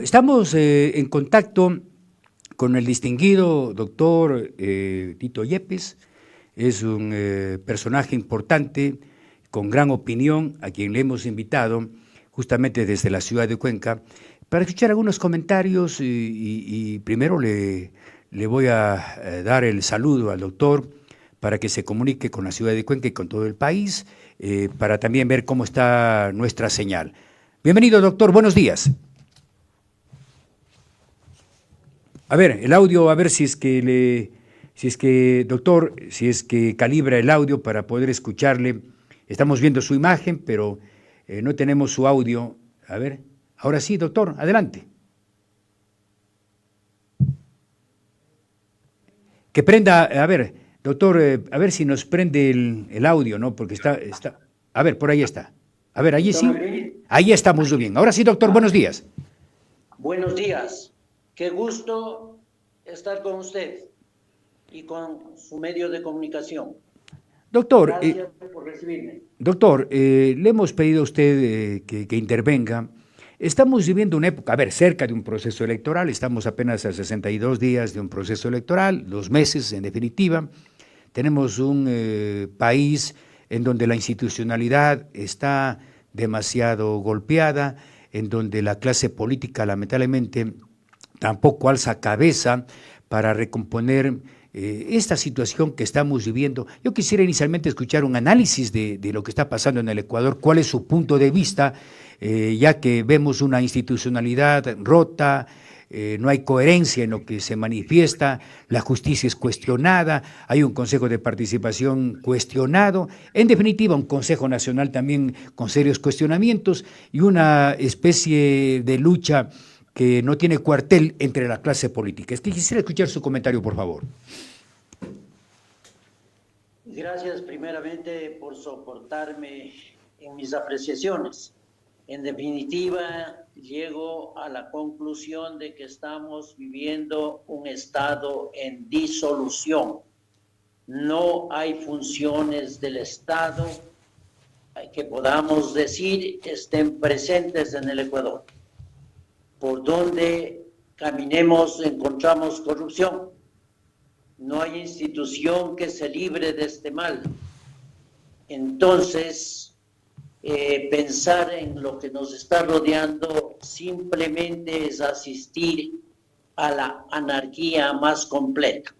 Estamos en contacto con el distinguido doctor Tito Yepes. Es un personaje importante, con gran opinión, a quien le hemos invitado justamente desde la ciudad de Cuenca para escuchar algunos comentarios y primero le voy a dar el saludo al doctor para que se comunique con la ciudad de Cuenca y con todo el país, para también ver cómo está nuestra señal. Bienvenido, doctor, buenos días. A ver, el audio, a ver si es que doctor, si es que calibra el audio para poder escucharle. Estamos viendo su imagen, pero no tenemos su audio. A ver, ahora sí, doctor, adelante. Que prenda, a ver, doctor, a ver si nos prende el audio, ¿no? Porque está, a ver, por ahí está. A ver, allí sí. Ahí estamos muy bien. Ahora sí, doctor, buenos días. Buenos días. Qué gusto estar con usted y con su medio de comunicación. Doctor, gracias por recibirme. Doctor, le hemos pedido a usted que intervenga. Estamos viviendo una época, a ver, cerca de un proceso electoral, estamos apenas a 62 días de un proceso electoral, 2 meses en definitiva. Tenemos un país en donde la institucionalidad está demasiado golpeada, en donde la clase política lamentablemente tampoco alza cabeza para recomponer esta situación que estamos viviendo. Yo quisiera inicialmente escuchar un análisis de lo que está pasando en el Ecuador, cuál es su punto de vista, ya que vemos una institucionalidad rota, no hay coherencia en lo que se manifiesta, la justicia es cuestionada, hay un Consejo de Participación cuestionado, en definitiva un Consejo Nacional también con serios cuestionamientos y una especie de lucha que no tiene cuartel entre la clase política. Es que quisiera escuchar su comentario, por favor. Gracias primeramente por soportarme en mis apreciaciones. En definitiva, llego a la conclusión de que estamos viviendo un estado en disolución. No hay funciones del Estado que podamos decir estén presentes en el Ecuador. Por donde caminemos encontramos corrupción. No hay institución que se libre de este mal. Entonces, pensar en lo que nos está rodeando simplemente es asistir a la anarquía más completa.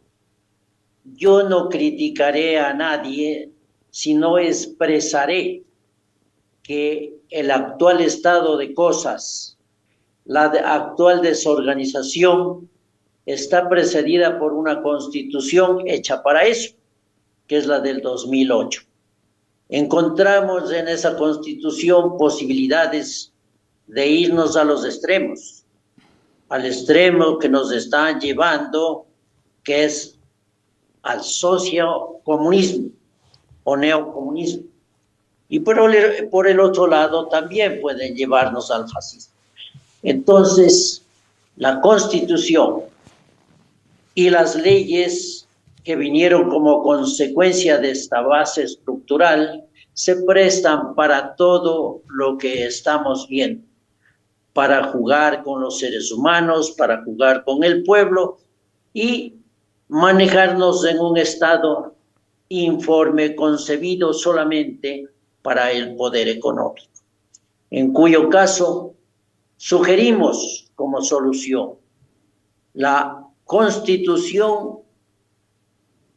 Yo no criticaré a nadie, sino expresaré que el actual estado de cosas, la actual desorganización está precedida por una constitución hecha para eso, que es la del 2008. Encontramos en esa constitución posibilidades de irnos a los extremos, al extremo que nos están llevando, que es al sociocomunismo o neocomunismo. Y por el otro lado también pueden llevarnos al fascismo. Entonces, la Constitución y las leyes que vinieron como consecuencia de esta base estructural se prestan para todo lo que estamos viendo, para jugar con los seres humanos, para jugar con el pueblo y manejarnos en un estado informe concebido solamente para el poder económico, en cuyo caso sugerimos como solución la constitución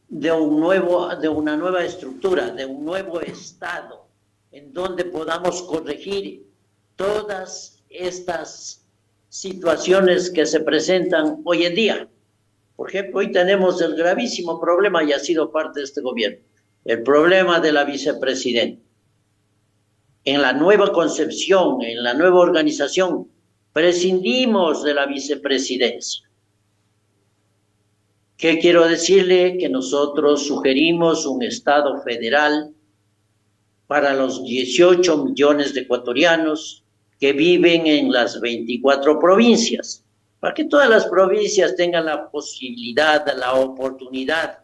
de una nueva estructura, de un nuevo Estado, en donde podamos corregir todas estas situaciones que se presentan hoy en día. Por ejemplo, hoy tenemos el gravísimo problema, y ha sido parte de este gobierno, el problema de la vicepresidenta. En la nueva concepción, en la nueva organización, prescindimos de la vicepresidencia. ¿Qué quiero decirle? Que nosotros sugerimos un Estado federal para los 18 millones de ecuatorianos que viven en las 24 provincias, para que todas las provincias tengan la posibilidad, la oportunidad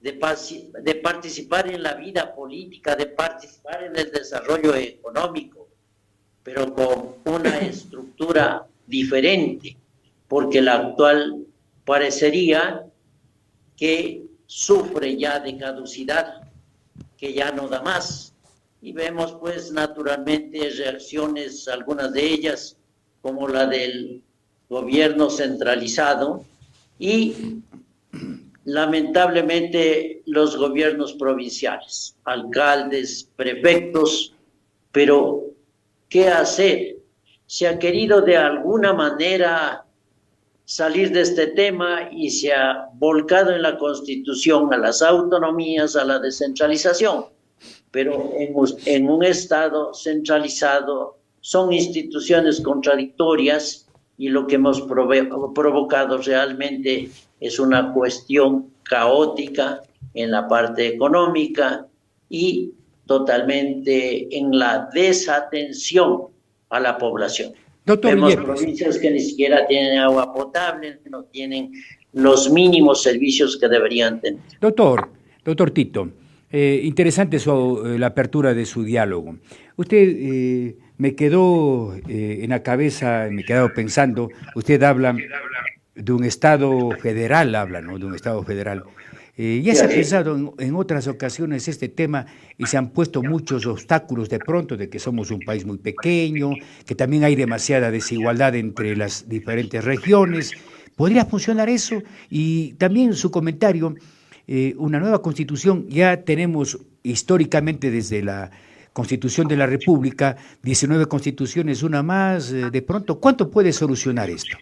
de participar en la vida política, de participar en el desarrollo económico, pero con una estructura diferente, porque la actual parecería que sufre ya de caducidad, que ya no da más. Y vemos pues naturalmente reacciones, algunas de ellas, como la del gobierno centralizado y lamentablemente los gobiernos provinciales, alcaldes, prefectos, pero ¿qué hacer? Se ha querido de alguna manera salir de este tema y se ha volcado en la Constitución a las autonomías, a la descentralización, pero en un Estado centralizado son instituciones contradictorias y lo que hemos provocado realmente es una cuestión caótica en la parte económica y totalmente en la desatención a la población. Doctor Vemos Yepes, provincias que ni siquiera tienen agua potable, no tienen los mínimos servicios que deberían tener. doctor Tito, interesante la apertura de su diálogo. Usted me quedó en la cabeza, me he quedado pensando, usted habla de un Estado federal, ¿no? De un Estado federal. Ya se ha pensado en otras ocasiones este tema y se han puesto muchos obstáculos de pronto de que somos un país muy pequeño, que también hay demasiada desigualdad entre las diferentes regiones. ¿Podría funcionar eso? Y también su comentario, una nueva constitución, ya tenemos históricamente desde la Constitución de la República, 19 constituciones, una más, de pronto, ¿cuánto puede solucionar esto?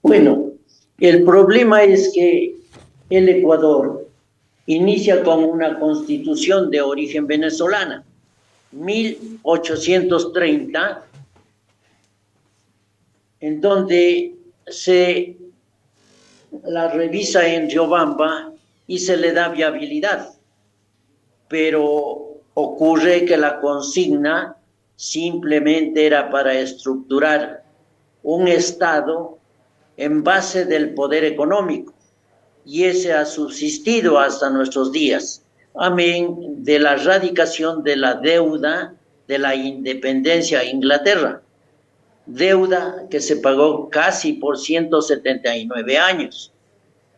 Bueno, el problema es que el Ecuador inicia con una constitución de origen venezolana, 1830, en donde se la revisa en Riobamba y se le da viabilidad, pero ocurre que la consigna simplemente era para estructurar un Estado en base del poder económico, y ese ha subsistido hasta nuestros días, amén de la erradicación de la deuda de la independencia de Inglaterra, deuda que se pagó casi por 179 años,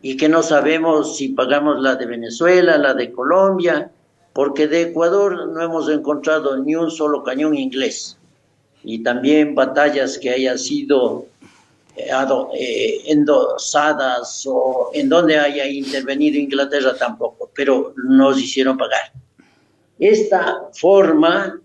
y que no sabemos si pagamos la de Venezuela, la de Colombia, porque de Ecuador no hemos encontrado ni un solo cañón inglés, y también batallas que hayan sido endosadas o en donde haya intervenido Inglaterra tampoco, pero nos hicieron pagar. Esta forma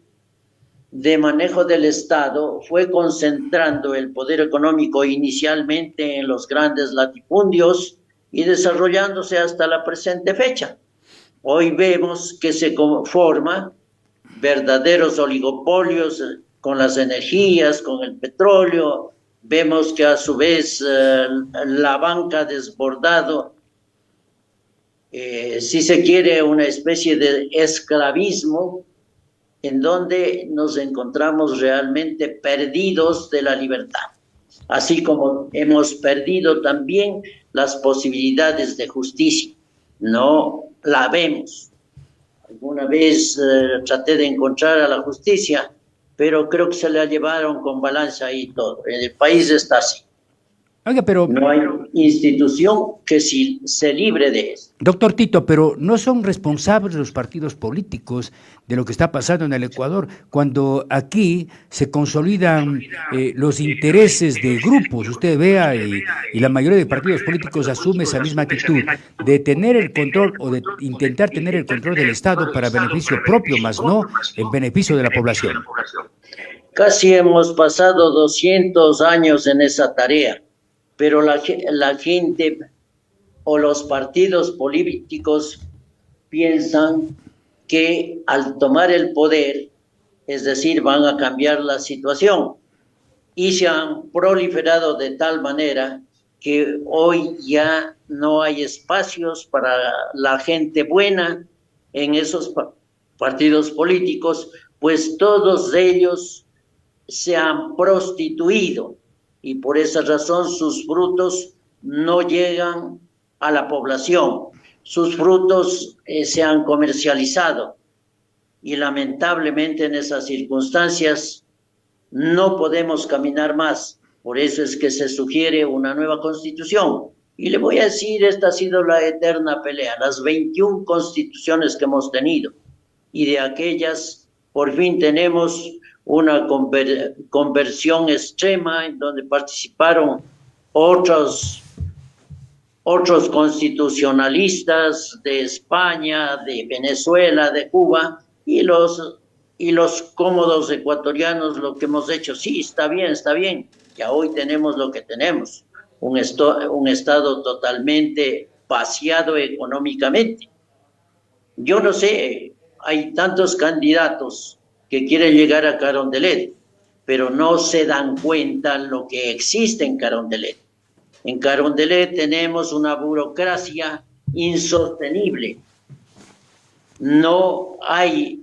de manejo del Estado fue concentrando el poder económico inicialmente en los grandes latifundios y desarrollándose hasta la presente fecha. Hoy vemos que se forman verdaderos oligopolios con las energías, con el petróleo. Vemos que a su vez la banca ha desbordado, si se quiere, una especie de esclavismo en donde nos encontramos realmente perdidos de la libertad, así como hemos perdido también las posibilidades de justicia. No la vemos. Alguna vez traté de encontrar a la justicia, pero creo que se la llevaron con balanza y todo. El país está así. Oiga, pero no hay institución que se libre de eso. Doctor Tito, pero ¿no son responsables los partidos políticos de lo que está pasando en el Ecuador cuando aquí se consolidan los intereses de grupos? Usted vea y la mayoría de partidos políticos asume esa misma actitud de tener el control o de intentar tener el control del Estado para beneficio propio, más no en beneficio de la población. Casi hemos pasado 200 años en esa tarea, pero la gente o los partidos políticos piensan que al tomar el poder, es decir, van a cambiar la situación, y se han proliferado de tal manera que hoy ya no hay espacios para la gente buena en esos partidos políticos, pues todos ellos se han prostituido y por esa razón sus frutos no llegan a la población, sus frutos se han comercializado y lamentablemente en esas circunstancias no podemos caminar más Por eso es que se sugiere una nueva constitución. Y le voy a decir, esta ha sido la eterna pelea, las 21 constituciones que hemos tenido. Y de aquellas, por fin tenemos una conversión extrema en donde participaron otros constitucionalistas de España, de Venezuela, de Cuba, y los cómodos ecuatorianos lo que hemos hecho. Sí, está bien, ya hoy tenemos lo que tenemos, un Estado totalmente vaciado económicamente. Yo no sé, hay tantos candidatos que quieren llegar a Carondelet, pero no se dan cuenta lo que existe en Carondelet. En Carondelet tenemos una burocracia insostenible. No hay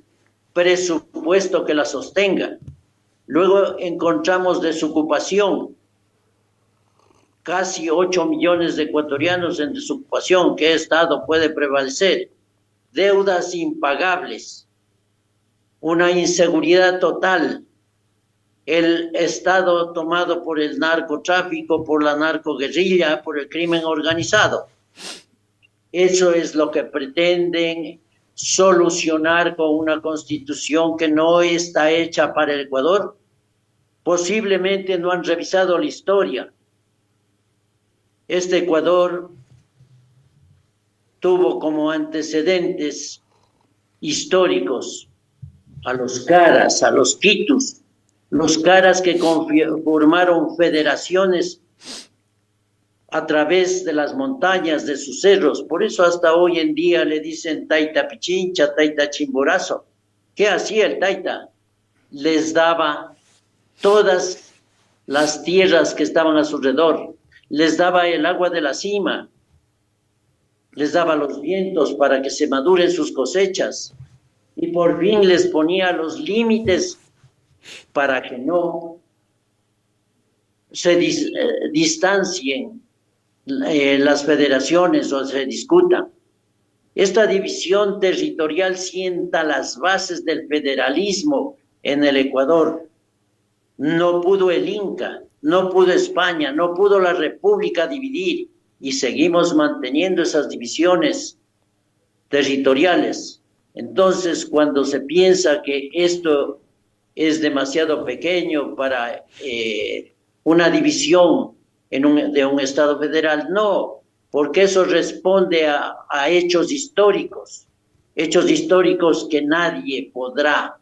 presupuesto que la sostenga. Luego encontramos desocupación. Casi 8 millones de ecuatorianos en desocupación. ¿Qué Estado puede prevalecer? Deudas impagables. Una inseguridad total. El Estado tomado por el narcotráfico, por la narcoguerrilla, por el crimen organizado. Eso es lo que pretenden solucionar con una constitución que no está hecha para el Ecuador. Posiblemente no han revisado la historia. Este Ecuador tuvo como antecedentes históricos a los Caras, a los Quitus, los Caras que formaron federaciones a través de las montañas, de sus cerros. Por eso hasta hoy en día le dicen Taita Pichincha, Taita Chimborazo. ¿Qué hacía el Taita? Les daba todas las tierras que estaban a su alrededor, les daba el agua de la cima, les daba los vientos para que se maduren sus cosechas, y por fin les ponía los límites para que no se distancien las federaciones o se discutan. Esta división territorial sienta las bases del federalismo en el Ecuador. No pudo el Inca, no pudo España, no pudo la República dividir, y seguimos manteniendo esas divisiones territoriales. Entonces, cuando se piensa que esto es demasiado pequeño para una división de un Estado federal, no, porque eso responde a hechos históricos que nadie podrá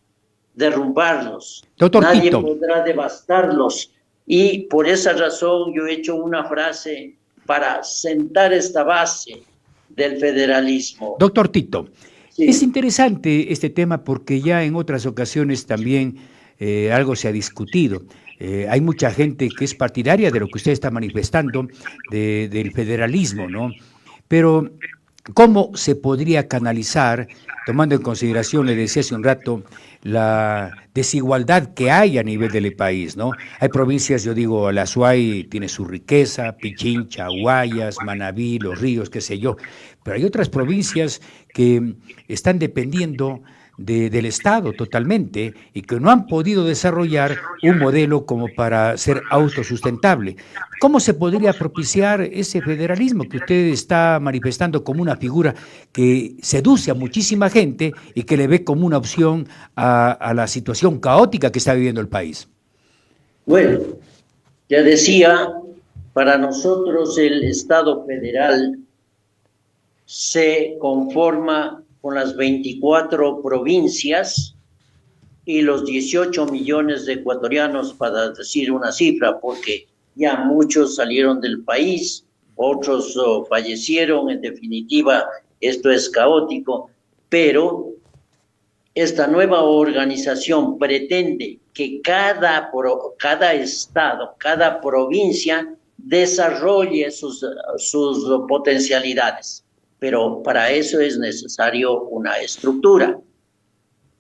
derrumbarlos, Doctor nadie Tito. podrá devastarlos, y por esa razón yo he hecho una frase para sentar esta base del federalismo. Doctor Tito, Sí. es interesante este tema porque ya en otras ocasiones también algo se ha discutido. Hay mucha gente que es partidaria de lo que usted está manifestando, del federalismo, ¿no? Pero, ¿cómo se podría canalizar, tomando en consideración, le decía hace un rato, la desigualdad que hay a nivel del país, ¿no? Hay provincias, yo digo, la Azuay tiene su riqueza, Pichincha, Guayas, Manabí, Los Ríos, qué sé yo, pero hay otras provincias que están dependiendo del Estado totalmente y que no han podido desarrollar un modelo como para ser autosustentable. ¿Cómo se podría propiciar ese federalismo que usted está manifestando como una figura que seduce a muchísima gente y que le ve como una opción a la situación caótica que está viviendo el país? Bueno, ya decía, para nosotros el Estado federal se conforma con las 24 provincias y los 18 millones de ecuatorianos, para decir una cifra, porque ya muchos salieron del país, otros fallecieron. En definitiva, esto es caótico, pero esta nueva organización pretende que cada estado, cada provincia desarrolle sus potencialidades, pero para eso es necesario una estructura.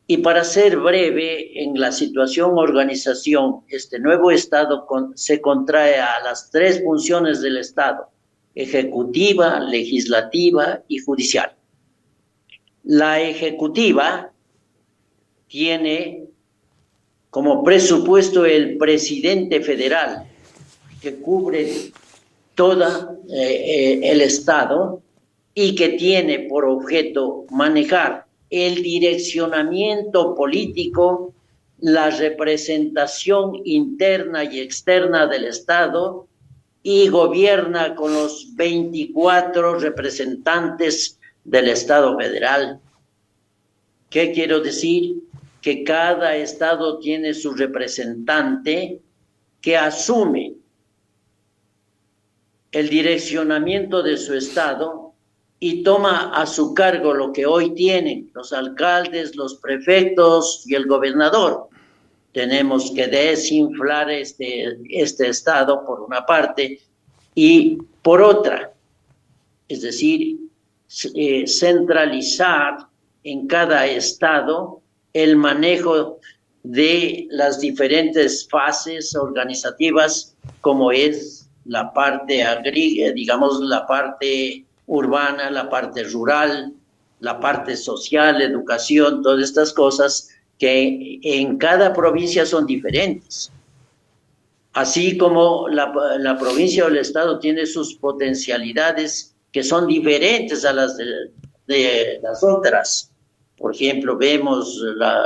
Y para ser breve, en la situación organización, este nuevo Estado se contrae a las 3 funciones del Estado: ejecutiva, legislativa y judicial. La ejecutiva tiene como presupuesto el presidente federal, que cubre todo el Estado y que tiene por objeto manejar el direccionamiento político, la representación interna y externa del Estado, y gobierna con los 24 representantes del Estado federal. ¿Qué quiero decir? Que cada Estado tiene su representante que asume el direccionamiento de su Estado y toma a su cargo lo que hoy tienen los alcaldes, los prefectos y el gobernador. Tenemos que desinflar este Estado por una parte y por otra, es decir, centralizar en cada Estado el manejo de las diferentes fases organizativas, como es la parte agrícola, digamos, la parte urbana, la parte rural, la parte social, educación, todas estas cosas que en cada provincia son diferentes. Así como la provincia o el Estado tiene sus potencialidades que son diferentes a las de las otras. Por ejemplo, vemos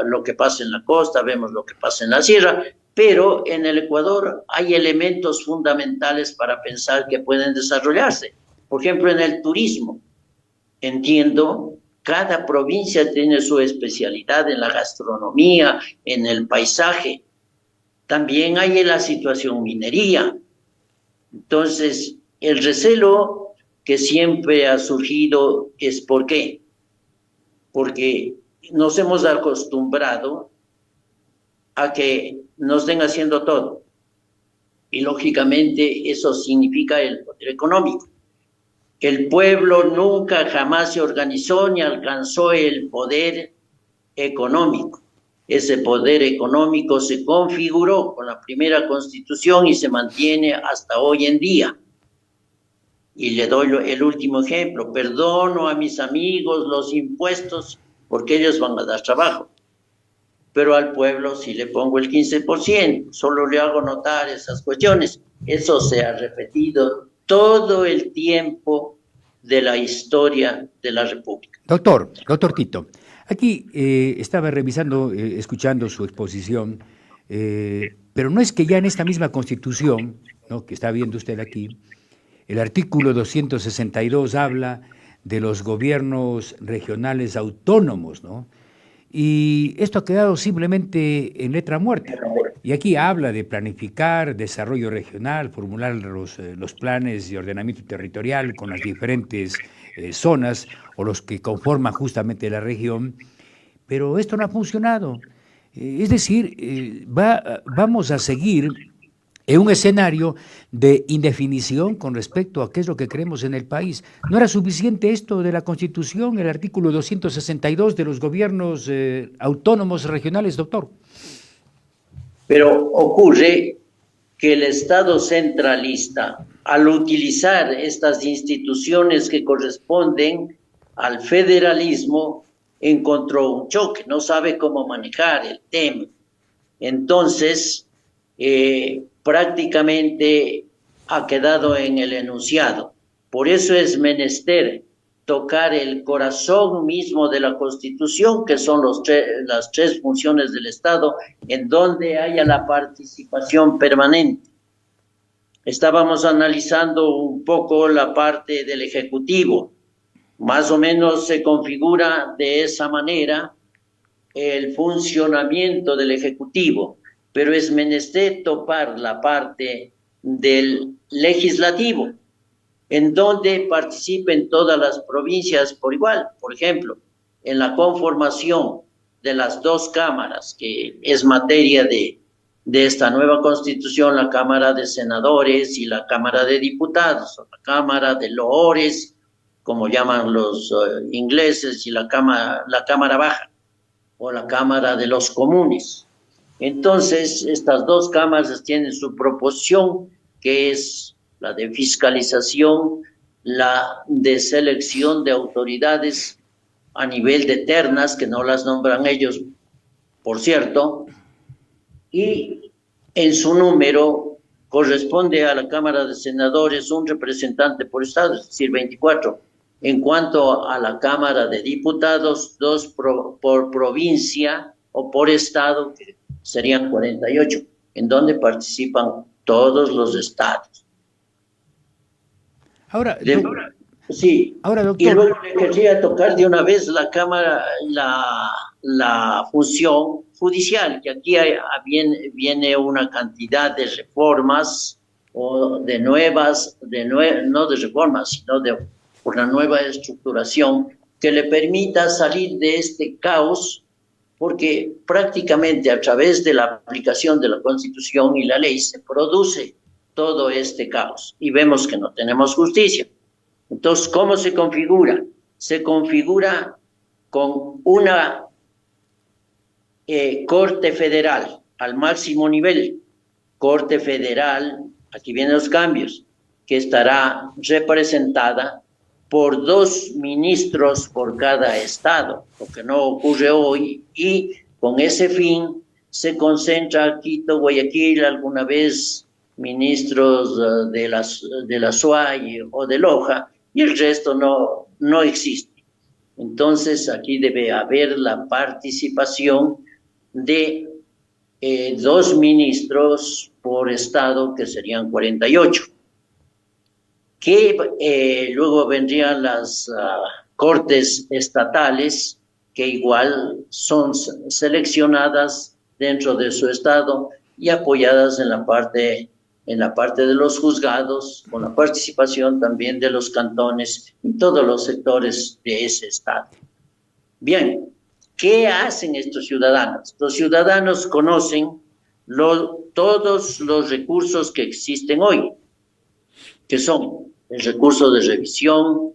lo que pasa en la costa, vemos lo que pasa en la sierra, pero en el Ecuador hay elementos fundamentales para pensar que pueden desarrollarse. Por ejemplo, en el turismo, entiendo, cada provincia tiene su especialidad en la gastronomía, en el paisaje. También hay en la situación minería. Entonces, el recelo que siempre ha surgido es ¿por qué? Porque nos hemos acostumbrado a que nos den haciendo todo. Y lógicamente eso significa el poder económico. El pueblo nunca jamás se organizó ni alcanzó el poder económico. Ese poder económico se configuró con la primera Constitución y se mantiene hasta hoy en día. Y le doy el último ejemplo: perdono a mis amigos los impuestos porque ellos van a dar trabajo, pero al pueblo sí le pongo el 15%, solo le hago notar esas cuestiones. Eso se ha repetido todo el tiempo de la historia de la República. Doctor Tito, aquí estaba revisando, escuchando su exposición, pero no es que ya en esta misma Constitución, ¿no?, que está viendo usted aquí, el artículo 262 habla de los gobiernos regionales autónomos, ¿no? Y esto ha quedado simplemente en letra muerta. Y aquí habla de planificar desarrollo regional, formular los planes de ordenamiento territorial con las diferentes zonas o los que conforman justamente la región, pero esto no ha funcionado. Es decir, vamos a seguir en un escenario de indefinición con respecto a qué es lo que queremos en el país. ¿No era suficiente esto de la Constitución, el artículo 262 de los gobiernos autónomos regionales, doctor? Pero ocurre que el Estado centralista, al utilizar estas instituciones que corresponden al federalismo, encontró un choque, no sabe cómo manejar el tema. Entonces, prácticamente ha quedado en el enunciado. Por eso es menester tocar el corazón mismo de la Constitución, que son las tres funciones del Estado, en donde haya la participación permanente. Estábamos analizando un poco la parte del Ejecutivo. Más o menos se configura de esa manera el funcionamiento del Ejecutivo, pero es menester topar la parte del Legislativo, en donde participen todas las provincias por igual. Por ejemplo, en la conformación de las dos cámaras, que es materia de esta nueva Constitución, la Cámara de Senadores y la Cámara de Diputados, o la Cámara de Loores, como llaman los ingleses, y la Cámara Baja, o la Cámara de los Comunes. Entonces, estas dos cámaras tienen su proporción, que es la de fiscalización, la de selección de autoridades a nivel de ternas, que no las nombran ellos, por cierto, y en su número corresponde a la Cámara de Senadores un representante por estado, es decir, 24. En cuanto a la Cámara de Diputados, 2 por provincia o por estado, que serían 48, en donde participan todos los estados. Ahora, sí, ahora, y doctor, luego le quería tocar de una vez la Cámara, la función judicial, que aquí viene una cantidad de reformas o de nuevas, no de reformas, sino de una nueva estructuración que le permita salir de este caos, porque prácticamente a través de la aplicación de la Constitución y la ley se produce todo este caos y vemos que no tenemos justicia. Entonces, ¿cómo se configura? Se configura con una Corte Federal al máximo nivel, Corte Federal, aquí vienen los cambios, que estará representada por 2 ministros por cada estado, lo que no ocurre hoy, y con ese fin se concentra Quito, Guayaquil, alguna vez ministros de la SUAY o de Loja, y el resto no existe. Entonces, aquí debe haber la participación de 2 ministros por estado, que serían 48. Que luego vendrían las cortes estatales, que igual son seleccionadas dentro de su estado y apoyadas en la parte de los juzgados, con la participación también de los cantones y todos los sectores de ese estado. Bien, ¿qué hacen estos ciudadanos? Los ciudadanos conocen todos los recursos que existen hoy, que son el recurso de revisión,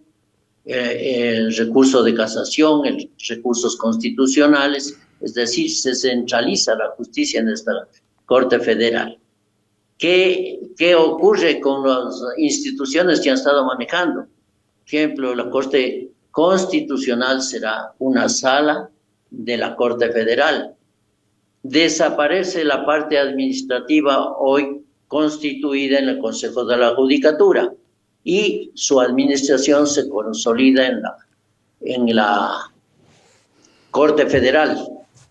el recurso de casación, recursos constitucionales, es decir, se centraliza la justicia en esta Corte Federal. ¿Qué ocurre con las instituciones que han estado manejando? Por ejemplo, la Corte Constitucional será una sala de la Corte Federal. Desaparece la parte administrativa hoy constituida en el Consejo de la Judicatura y su administración se consolida en la Corte Federal.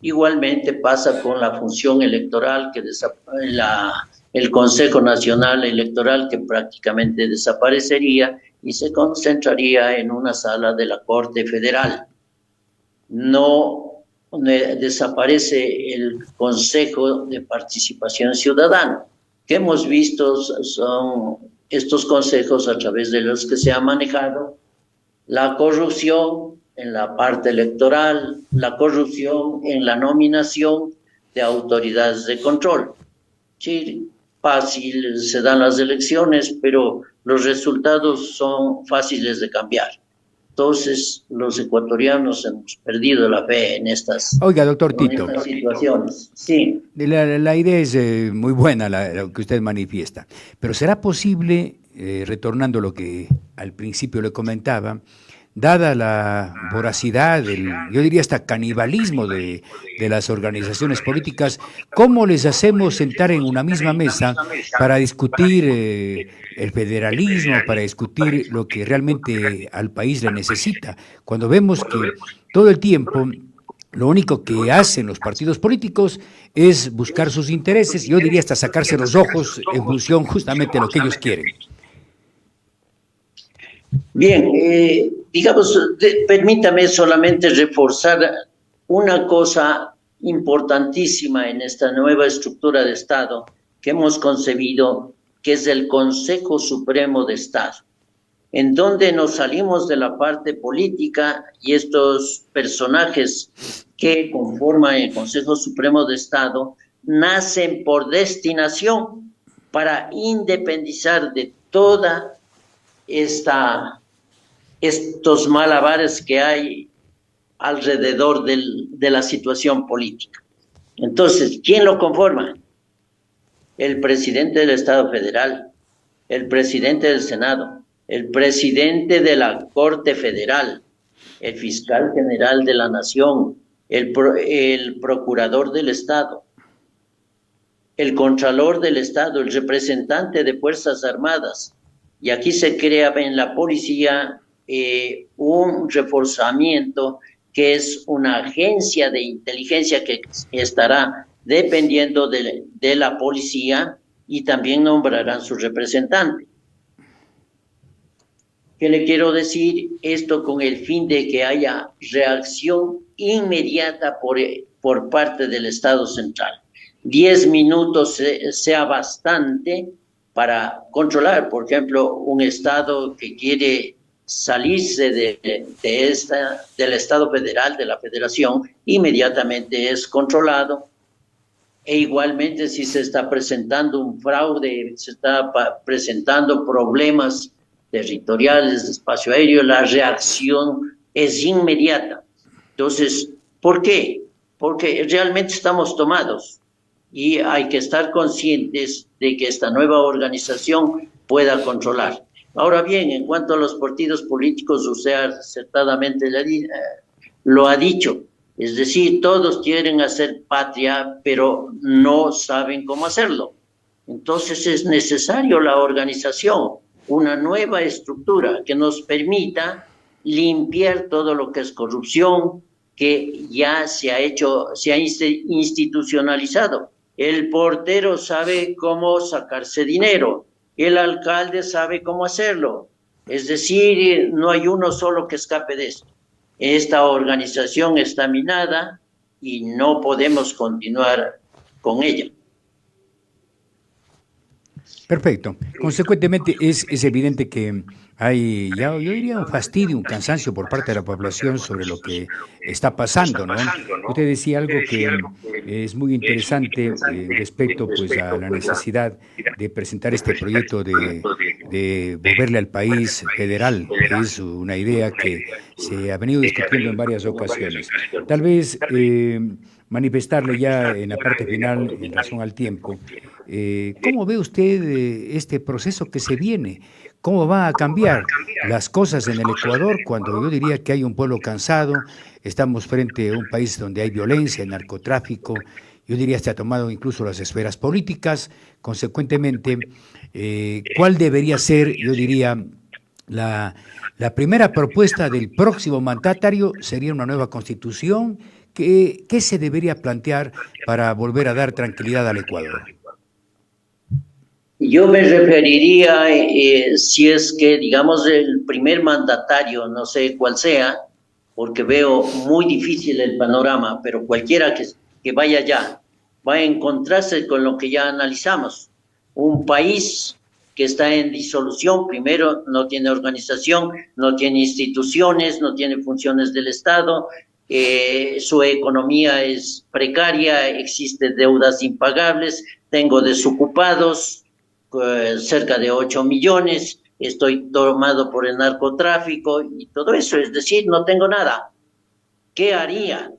Igualmente pasa con la función electoral, el Consejo Nacional Electoral, que prácticamente desaparecería y se concentraría en una sala de la Corte Federal. No desaparece el Consejo de Participación Ciudadana, que hemos visto son estos consejos a través de los que se ha manejado la corrupción en la parte electoral, la corrupción en la nominación de autoridades de control. Sí, fácil, se dan las elecciones, pero los resultados son fáciles de cambiar. Entonces, los ecuatorianos hemos perdido la fe en estas, oiga, doctor Tito, estas situaciones. Sí. la idea es muy buena, lo que usted manifiesta, pero ¿será posible, retornando a lo que al principio le comentaba, dada la voracidad, yo diría hasta canibalismo de las organizaciones políticas, cómo les hacemos sentar en una misma mesa para discutir el federalismo, para discutir lo que realmente al país le necesita? Cuando vemos que todo el tiempo lo único que hacen los partidos políticos es buscar sus intereses, yo diría hasta sacarse los ojos en función justamente de lo que ellos quieren. Bien, digamos, permítame solamente reforzar una cosa importantísima en esta nueva estructura de Estado que hemos concebido, que es el Consejo Supremo de Estado, en donde nos salimos de la parte política y estos personajes que conforman el Consejo Supremo de Estado nacen por destinación para independizar de toda estos malabares que hay alrededor de la situación política. Entonces, ¿quién lo conforma? El presidente del Estado Federal, el presidente del Senado, el presidente de la Corte Federal, el fiscal general de la Nación, el procurador del Estado. el Contralor del Estado, el representante de Fuerzas Armadas, y aquí se crea en la policía un reforzamiento que es una agencia de inteligencia que estará dependiendo de la policía y también nombrarán su representante. ¿Qué le quiero decir? Esto con el fin de que haya reacción inmediata por parte del Estado central. 10 minutos sea bastante para controlar, por ejemplo, un Estado que quiere salirse del Estado federal, de la Federación, inmediatamente es controlado. E igualmente si se está presentando un fraude, se está presentando problemas territoriales de espacio aéreo, la reacción es inmediata. Entonces, ¿por qué? Porque realmente estamos tomados y hay que estar conscientes de que esta nueva organización pueda controlar. Ahora bien, en cuanto a los partidos políticos, usted acertadamente lo ha dicho. Es decir, todos quieren hacer patria, pero no saben cómo hacerlo. Entonces es necesario la organización, una nueva estructura que nos permita limpiar todo lo que es corrupción, que ya se ha institucionalizado. El portero sabe cómo sacarse dinero, el alcalde sabe cómo hacerlo. Es decir, no hay uno solo que escape de esto. Esta organización está minada y no podemos continuar con ella. Perfecto. Consecuentemente, es evidente que hay, ya, yo diría, un fastidio, un cansancio por parte de la población sobre lo que está pasando, ¿no? Usted decía algo que es muy interesante respecto pues, a la necesidad de presentar este proyecto de volverle al país federal. Es una idea que se ha venido discutiendo en varias ocasiones. Tal vez manifestarle ya en la parte final, en razón al tiempo, ¿cómo ve usted este proceso que se viene? ¿Cómo va a cambiar las cosas en el Ecuador cuando yo diría que hay un pueblo cansado? Estamos frente a un país donde hay violencia, narcotráfico, yo diría se ha tomado incluso las esferas políticas. Consecuentemente, ¿cuál debería ser, yo diría, la primera propuesta del próximo mandatario? ¿Sería una nueva constitución? ¿Qué se debería plantear para volver a dar tranquilidad al Ecuador? Yo me referiría, si es que, digamos, el primer mandatario, no sé cuál sea, porque veo muy difícil el panorama, pero cualquiera que vaya allá va a encontrarse con lo que ya analizamos. Un país que está en disolución, primero no tiene organización, no tiene instituciones, no tiene funciones del Estado, su economía es precaria, existen deudas impagables, tengo desocupados, cerca de 8 millones, estoy tomado por el narcotráfico y todo eso, es decir, no tengo nada. ¿Qué haría?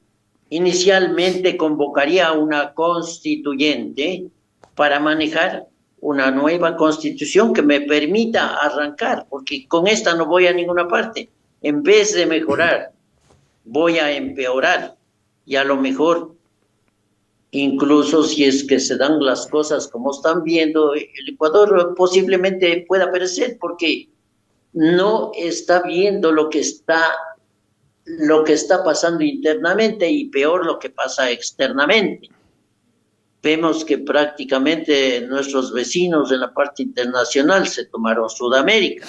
Inicialmente convocaría una constituyente para manejar una nueva constitución que me permita arrancar, porque con esta no voy a ninguna parte. En vez de mejorar, voy a empeorar y a lo mejor, incluso si es que se dan las cosas como están viendo, el Ecuador posiblemente pueda perecer porque no está viendo lo que está pasando internamente y peor lo que pasa externamente. Vemos que prácticamente nuestros vecinos en la parte internacional se tomaron Sudamérica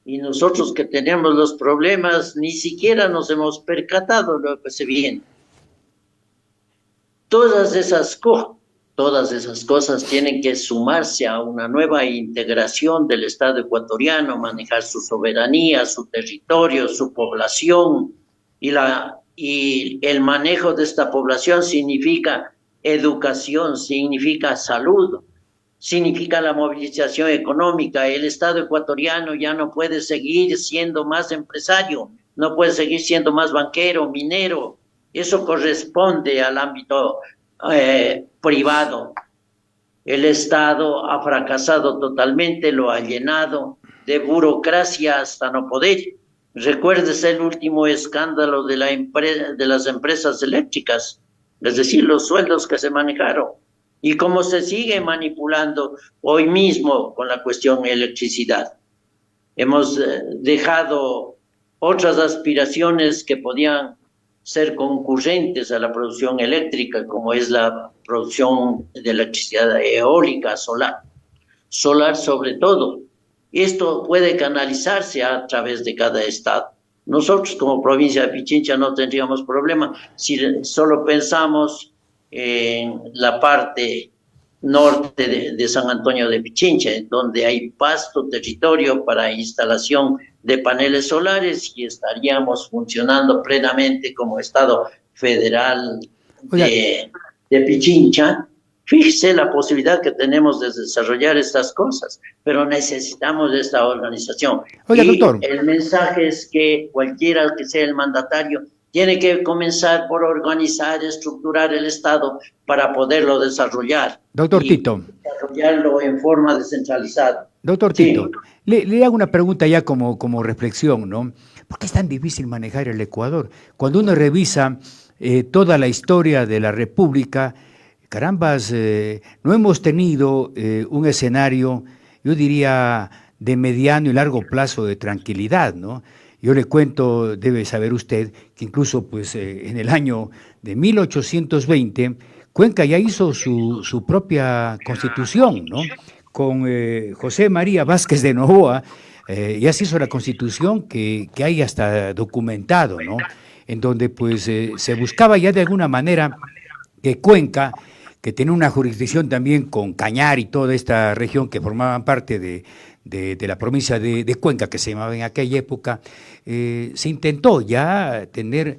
y nosotros que tenemos los problemas ni siquiera nos hemos percatado de lo que se viene. Todas esas cosas tienen que sumarse a una nueva integración del Estado ecuatoriano, manejar su soberanía, su territorio, su población, y el manejo de esta población significa educación, significa salud, significa la movilización económica. El Estado ecuatoriano ya no puede seguir siendo más empresario, no puede seguir siendo más banquero, minero. Eso corresponde al ámbito privado. El Estado ha fracasado totalmente, lo ha llenado de burocracia hasta no poder. Recuérdese el último escándalo de las empresas eléctricas, es decir, los sueldos que se manejaron. y como se sigue manipulando hoy mismo con la cuestión electricidad. Hemos dejado otras aspiraciones que podían ser concurrentes a la producción eléctrica, como es la producción de electricidad eólica, solar sobre todo. Esto puede canalizarse a través de cada estado. Nosotros como provincia de Pichincha no tendríamos problema si solo pensamos en la parte norte de San Antonio de Pichincha, donde hay vasto territorio para instalación de paneles solares y estaríamos funcionando plenamente como Estado federal de Pichincha. Fíjese la posibilidad que tenemos de desarrollar estas cosas, pero necesitamos de esta organización. Oiga, doctor. El mensaje es que cualquiera que sea el mandatario tiene que comenzar por organizar, estructurar el Estado para poderlo desarrollar. Doctor Tito. Desarrollarlo en forma descentralizada. Doctor Tito, le hago una pregunta ya como reflexión, ¿no? ¿Por qué es tan difícil manejar el Ecuador? Cuando uno revisa toda la historia de la República, carambas, no hemos tenido un escenario, yo diría, de mediano y largo plazo de tranquilidad, ¿no? Yo le cuento, debe saber usted, que incluso pues, en el año de 1820, Cuenca ya hizo su propia constitución, ¿no? Con José María Vázquez de Novoa, ya se hizo la constitución que hay hasta documentado, ¿no? En donde pues se buscaba ya de alguna manera que Cuenca, que tenía una jurisdicción también con Cañar y toda esta región que formaban parte de la provincia de Cuenca, que se llamaba en aquella época, se intentó ya tener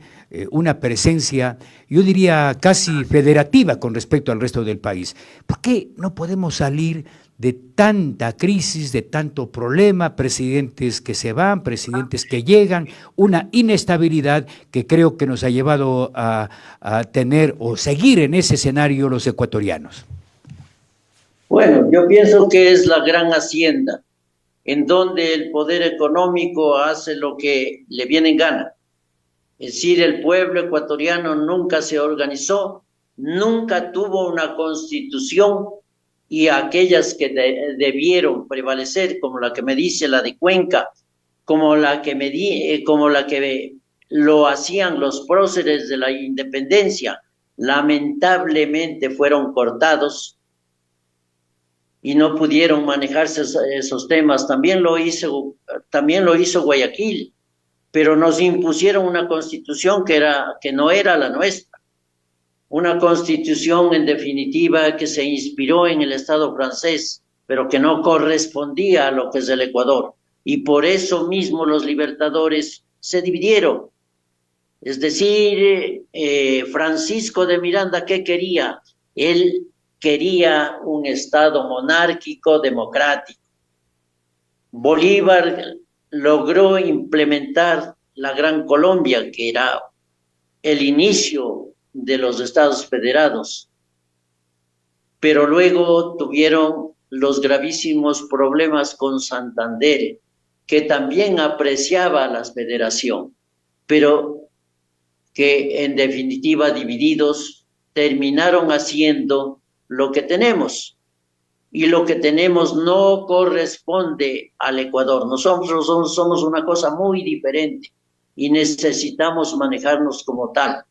una presencia, yo diría, casi federativa con respecto al resto del país. ¿Por qué no podemos salir de tanta crisis, de tanto problema, presidentes que se van, presidentes que llegan, una inestabilidad que creo que nos ha llevado a tener o seguir en ese escenario los ecuatorianos? Bueno, yo pienso que es la gran hacienda, en donde el poder económico hace lo que le viene en gana. Es decir, el pueblo ecuatoriano nunca se organizó, nunca tuvo una constitución, y aquellas que debieron prevalecer, como la que me dice la de Cuenca, como la que lo hacían los próceres de la independencia, lamentablemente fueron cortados y no pudieron manejarse esos temas. También lo hizo Guayaquil, pero nos impusieron una constitución que no era la nuestra. Una constitución, en definitiva, que se inspiró en el Estado francés, pero que no correspondía a lo que es el Ecuador. Y por eso mismo los libertadores se dividieron. Es decir, Francisco de Miranda, ¿qué quería? Él quería un Estado monárquico, democrático. Bolívar logró implementar la Gran Colombia, que era el inicio de los Estados Federados, pero luego tuvieron los gravísimos problemas con Santander, que también apreciaba la federación, pero que en definitiva divididos terminaron haciendo lo que tenemos, y lo que tenemos no corresponde al Ecuador. Nosotros somos una cosa muy diferente y necesitamos manejarnos como tal.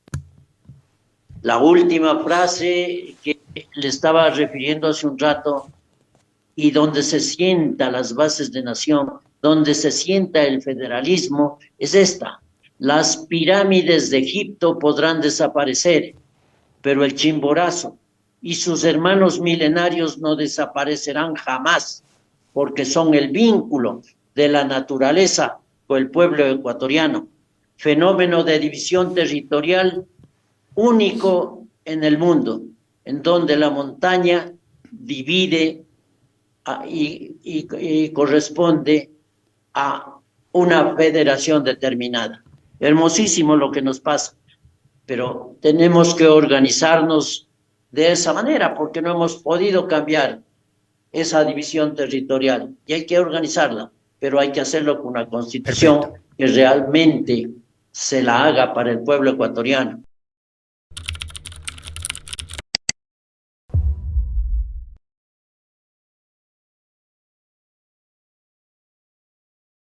La última frase que le estaba refiriendo hace un rato, y donde se sienta las bases de nación, donde se sienta el federalismo, es esta: las pirámides de Egipto podrán desaparecer, pero el Chimborazo y sus hermanos milenarios no desaparecerán jamás, porque son el vínculo de la naturaleza con el pueblo ecuatoriano, fenómeno de división territorial único en el mundo, en donde la montaña divide y corresponde a una federación determinada. Hermosísimo lo que nos pasa, pero tenemos que organizarnos de esa manera, porque no hemos podido cambiar esa división territorial, y hay que organizarla, pero hay que hacerlo con una constitución que realmente se la haga para el pueblo ecuatoriano.